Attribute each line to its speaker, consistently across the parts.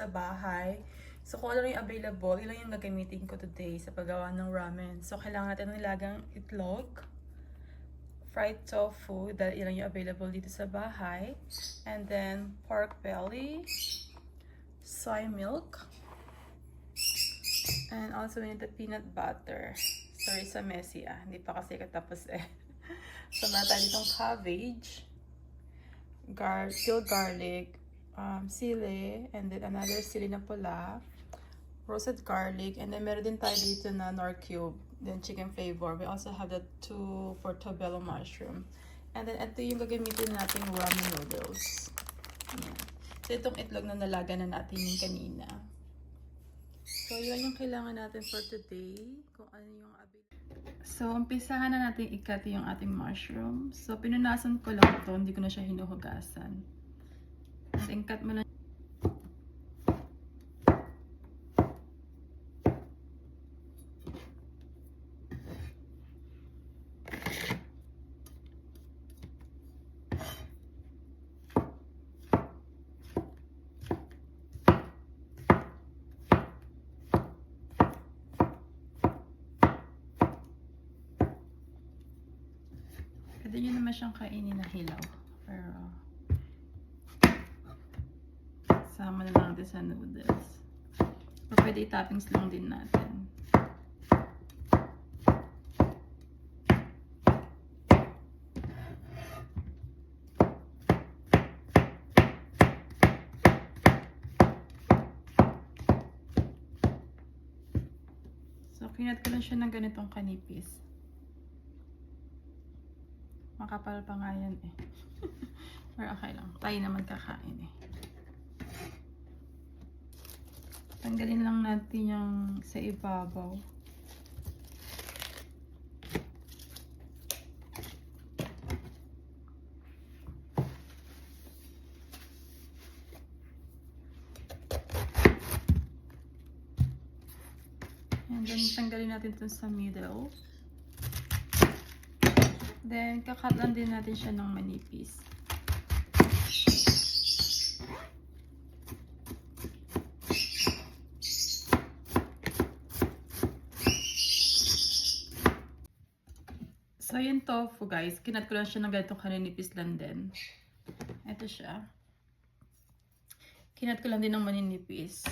Speaker 1: sa bahay. So, kung ano lang yung available, yun lang yung gagamitin ko today sa paggawa ng ramen. So, kailangan natin ng nilagang itlog, fried tofu, dahil yun lang yung available dito sa bahay. And then, pork belly, soy milk, and also we need the peanut butter. Sorry sa messy hindi pa kasi katapos So, meron tayo ditong cabbage, peeled garlic, sili, and then another sili na pula, roasted garlic, and then meron din tayo dito na nor cube, then chicken flavor. We also have the 2 portobello mushroom. And then ito yung gagamitin nating ramen noodles. Ayan. So itong itlog na nalaga na natin yung kanina. So yun yung kailangan natin for today. Kung ano yung So umpisahan na natin i-cut yung ating mushroom. So pinunasan ko lang ito, hindi ko na siya hinuhugasan. Then cut mo lang. Pwede nyo naman siyang kainin na hilaw. Pero, sama na lang natin sa noodles. O pwede i-toppings lang din natin. So, kinat ko lang siya ng ganitong kanipis. Makapal pa nga yan Pero okay lang. Tayo naman kakain Tanggalin lang natin yung sa ibabaw. And then tanggalin natin ito sa middle. Then, kakat lang din natin siya ng manipis. So, yung tofu guys, kinat ko lang siya ng ganitong kaninipis lang din. Ito siya. Kinat ko lang din ng maninipis.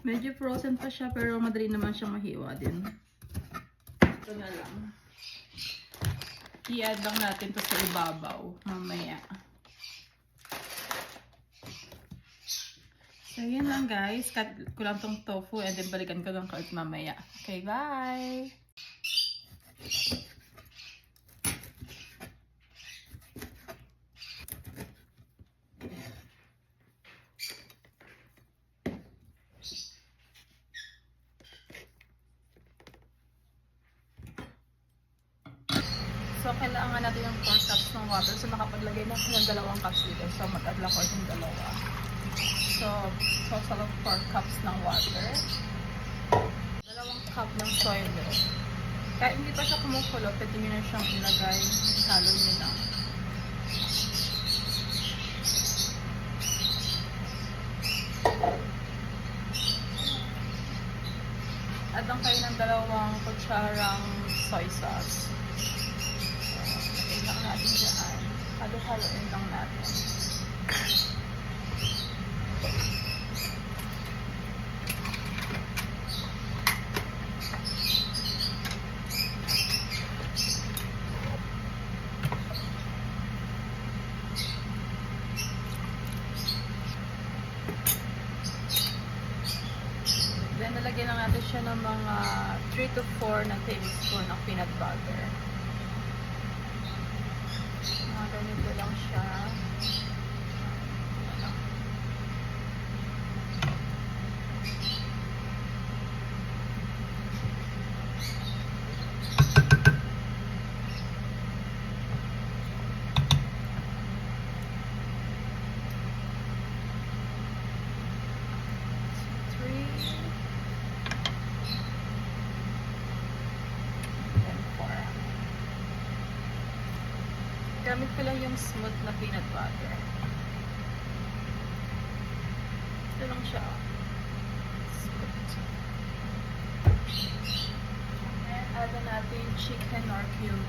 Speaker 1: Medyo frozen pa siya pero madali naman siyang mahiwa din. Ito na lang. I-add lang natin to sa ibabaw mamaya. So yun lang guys. Cut ko lang tong tofu and then balikan ko lang kaulit mamaya. Okay, bye! So, kailangan natin yung 4 cups ng water. So, nakapaglagay na ako ng 2 cups dito. So, mag-add lang ko yung 2. So, total of 4 cups ng water. 2 cup ng soy milk. Kahit hindi pa siya kumukulo, pwede nyo na siyang ilagay. Halo nyo na. Add lang kayo ng 2 kutsarang soy sauce. Lang natin dyan. Halo-haloin lang natin. Then, nalagyan lang natin siya ng mga 3 to 4 na tablespoon ng peanut butter. Ganito lang siya. Gamit ko lang yung smooth na peanut butter. Ito lang siya. Smooth. And add na natin yung chicken or cube.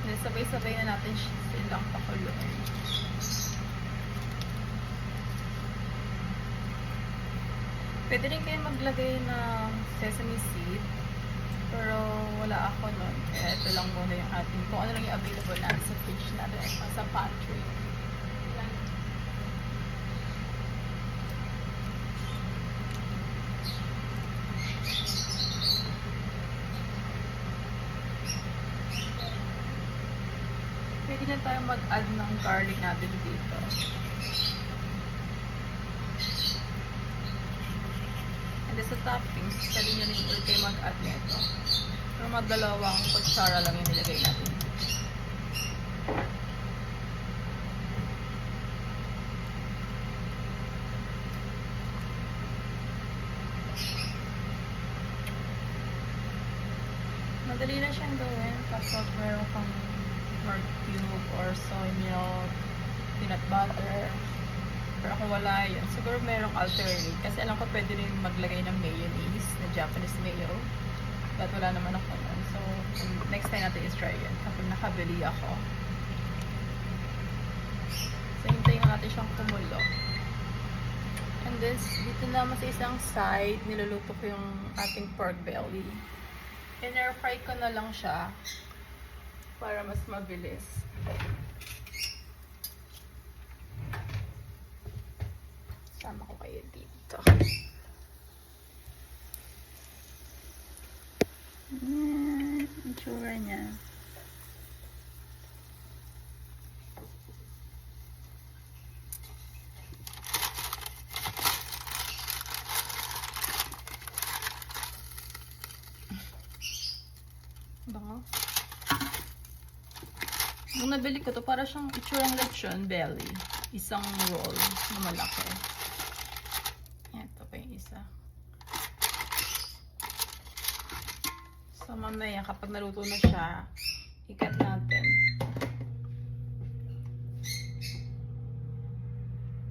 Speaker 1: Then sabay-sabay na natin silang pakuluin. Pwede rin kayo maglagay ng sesame seed. Pero wala ako nun. Kaya ito lang muna yung ating, kung ano lang yung available natin sa fridge natin at sa pantry. Yan. Pwede na tayo mag-add ng garlic natin dito. And then sa toppings, pwede nyo rin ulit kayo mag-add nito. Pero magdalawang kutsara lang yung nilagay natin. Madali na siyang gawin kapag meron kang pork cube or soy milk, peanut butter. Pero kung wala yun, siguro merong alternate. Kasi alam ko pwede rin maglagay ng mayonnaise, na Japanese mayo. But wala naman ako nun. So, next time natin is try yun. Kapag nakabili ako. So, hintayin natin siyang kumulo. And then, dito naman sa isang side, niluluto ko yung ating pork belly. In-air fry ko na lang siya para mas mabilis. Sama ko kayo dito. Ang tsura niya. Bango. Nung nabili ko to, para siyang itsurang lechon belly. Isang roll na malaki. Ito pa yung isa. So mamaya kapag naluto na siya, ikat natin.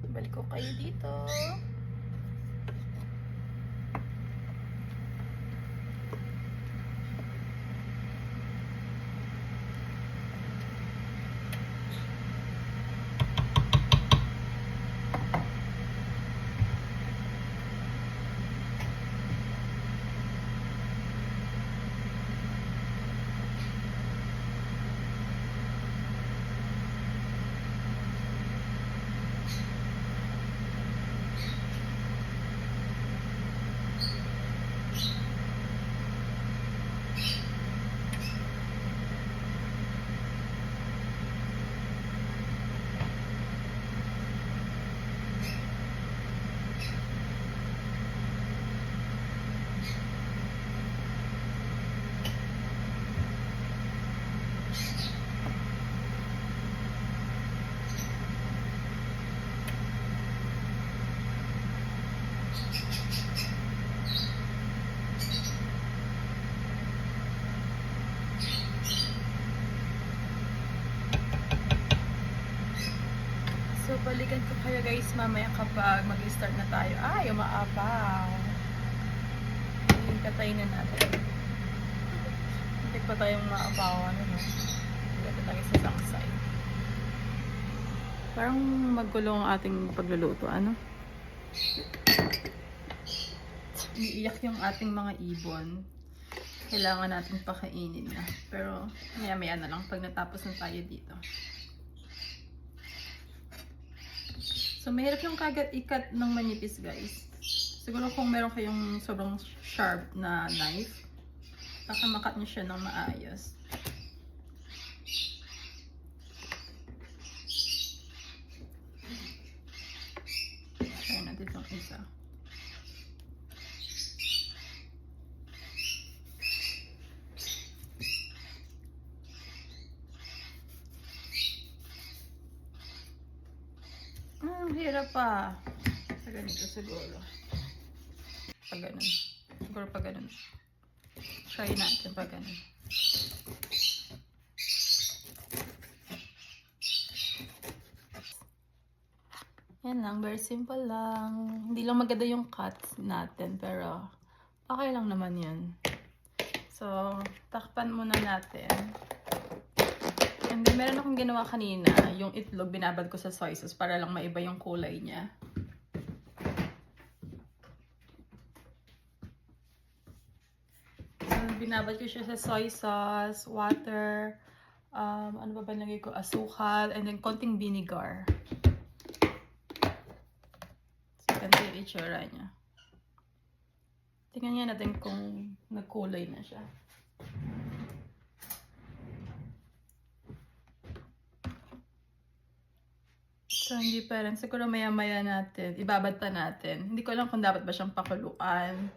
Speaker 1: Balik ko kayo dito. So, balikan ko kayo guys mamaya kapag mag-start na tayo. Ay, umaapaw. Katayin na natin. Hindi pa tayong maapawan. Dito tayo sa isang side. Parang magulo ang ating pagluluto. Ano? Iiyak yung ating mga ibon. Kailangan natin pakainin na. Pero, maya-maya na lang pag natapos na tayo dito. So, mahirap yung kagat ikat ng manipis, guys. Siguro kung meron kayong sobrang sharp na knife, baka makat nyo siya ng maayos. Try natin itong isa. Hirap pa. Sa ganito siguro. Pag ganun. Siguro pag ganun. Try natin pag ganun. Yan lang, very simple lang. Hindi lang maganda yung cuts natin, pero okay lang naman yun. So, takpan muna natin. And then, meron akong ginawa kanina, yung itlog, binabad ko sa soy sauce para lang maiba yung kulay niya. So, binabad ko siya sa soy sauce, water, ano ba ba nilagay ko? Asukal, and then konting vinegar. Ganito yung itsura niya. Tingnan nga natin kung nagkulay na siya. So, hindi pa rin. Siguro maya-maya natin. Ibabad pa natin. Hindi ko alam kung dapat ba siyang pakuluan.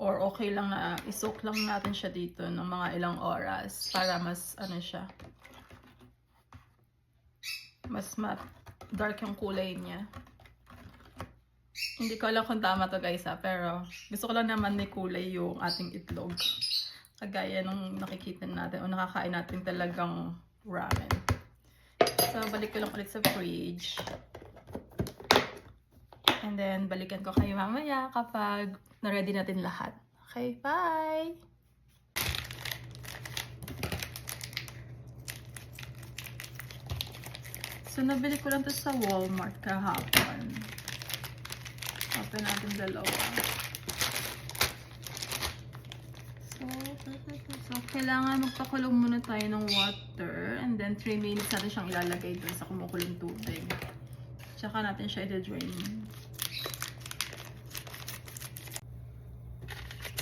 Speaker 1: Or okay lang na isok lang natin siya dito ng mga ilang oras. Para mas, ano siya. Mas dark yung kulay niya. Hindi ko alam kung tama to guys pero gusto ko lang naman may kulay yung ating itlog. Kagaya nung nakikita natin o nakakain natin talagang ramen. So, balik ko lang ulit sa fridge. And then, balikan ko kayo mamaya kapag na-ready natin lahat. Okay, bye! So, nabili ko lang to sa Walmart kahapon. Open natin dalawa. So, kailangan magpakulo muna tayo ng water. And then, 3 minutes natin siyang ilalagay doon sa kumukulong tubig. Tsaka natin siya i-drain.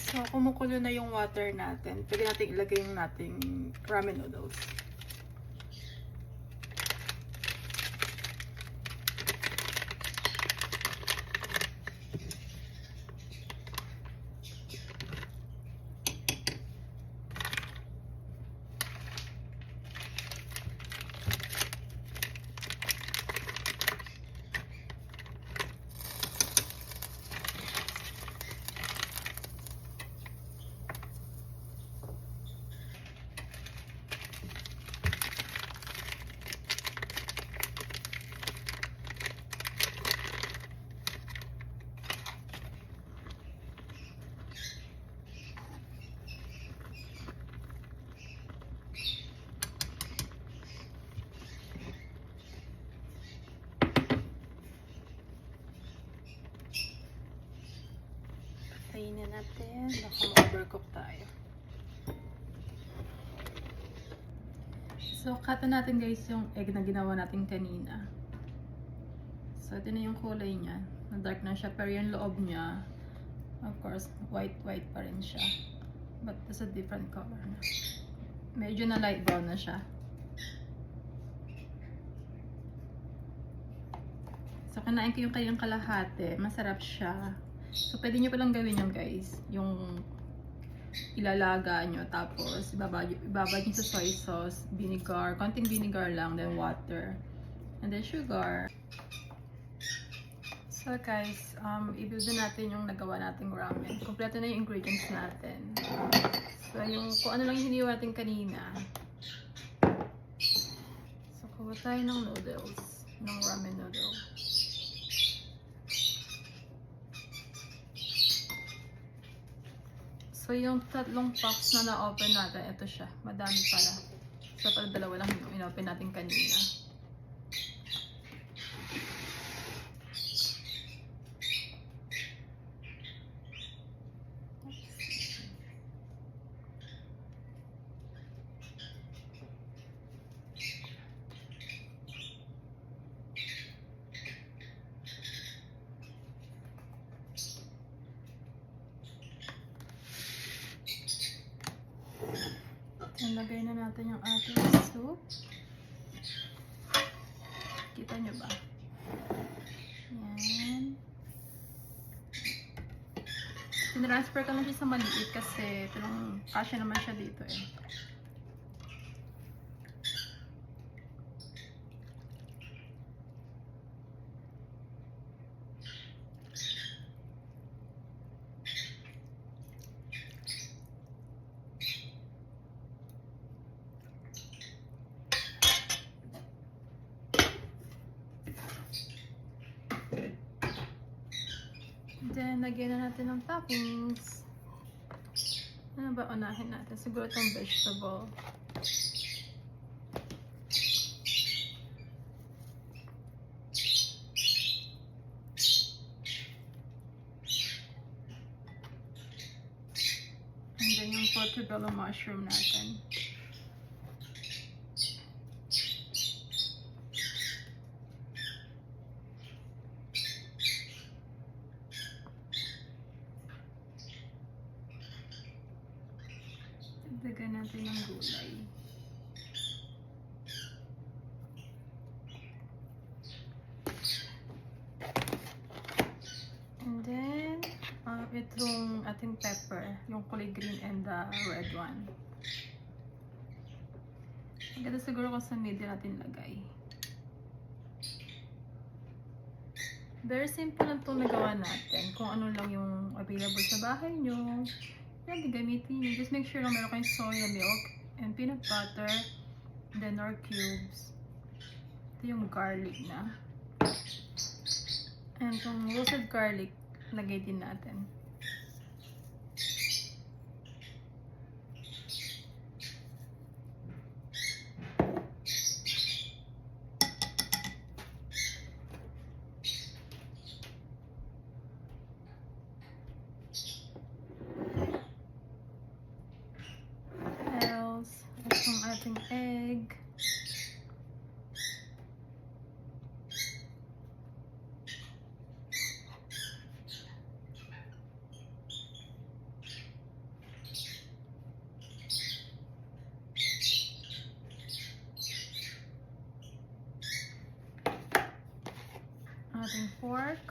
Speaker 1: So, kumukulo na yung water natin. Pwede natin ilagay yung nating ramen noodles. Patayin na natin. Baka ma-overcook tayo. So, cut natin guys yung egg na ginawa natin kanina. So, ito na yung kulay niya. Na-dark na siya. Pero yung loob niya, of course, white pa rin siya. But, it's a different color na. Medyo na light brown na siya. So, kinain ko yung kayong kalahati. Masarap siya. So, pwede nyo palang gawin yung guys. Yung ilalaga nyo. Tapos, ibabad nyo sa soy sauce, vinegar, konting vinegar lang, then water, and then sugar. So, guys, i-build natin yung nagawa nating ramen. Kompleto na yung ingredients natin. So, yung kung ano lang yung hiniwa natin kanina. So, kuha tayo ng noodles. Ng ramen noodle. So, yung tatlong box na na-open natin, ito siya. Madami pala. So, pala dalawa lang yung in-open natin kanina. Nalagay na natin yung ating soup. Kita nyo ba? Yan. Tinransfer ko lang siya sa maliit kasi kasya naman siya dito eh. Then, lagyan na natin ng toppings. Ano ba unahin natin? Siguro itong vegetable. And then yung portobello mushroom natin. Dagdagan natin ng gulay. And then, itong ating pepper, yung kulay green and the red one. Ganda siguro kung sa middle natin lagay. Very simple lang itong nagawa natin. Kung ano lang yung available sa bahay nyo. Yan, gagamitin nyo. Just make sure na meron kayong soya milk and peanut butter, then nor cubes. Ito yung garlic na. And itong roasted garlic, lagay din natin. Itong ating egg. Ating pork.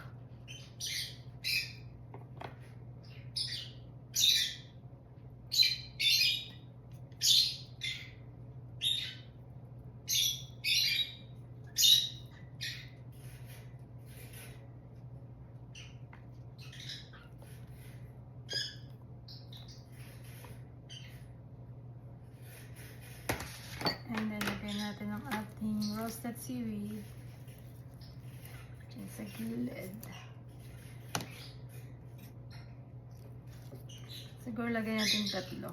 Speaker 1: And then, lagay natin ang ating roasted seaweed. Diyan sa gilid. Siguro lagay natin 3.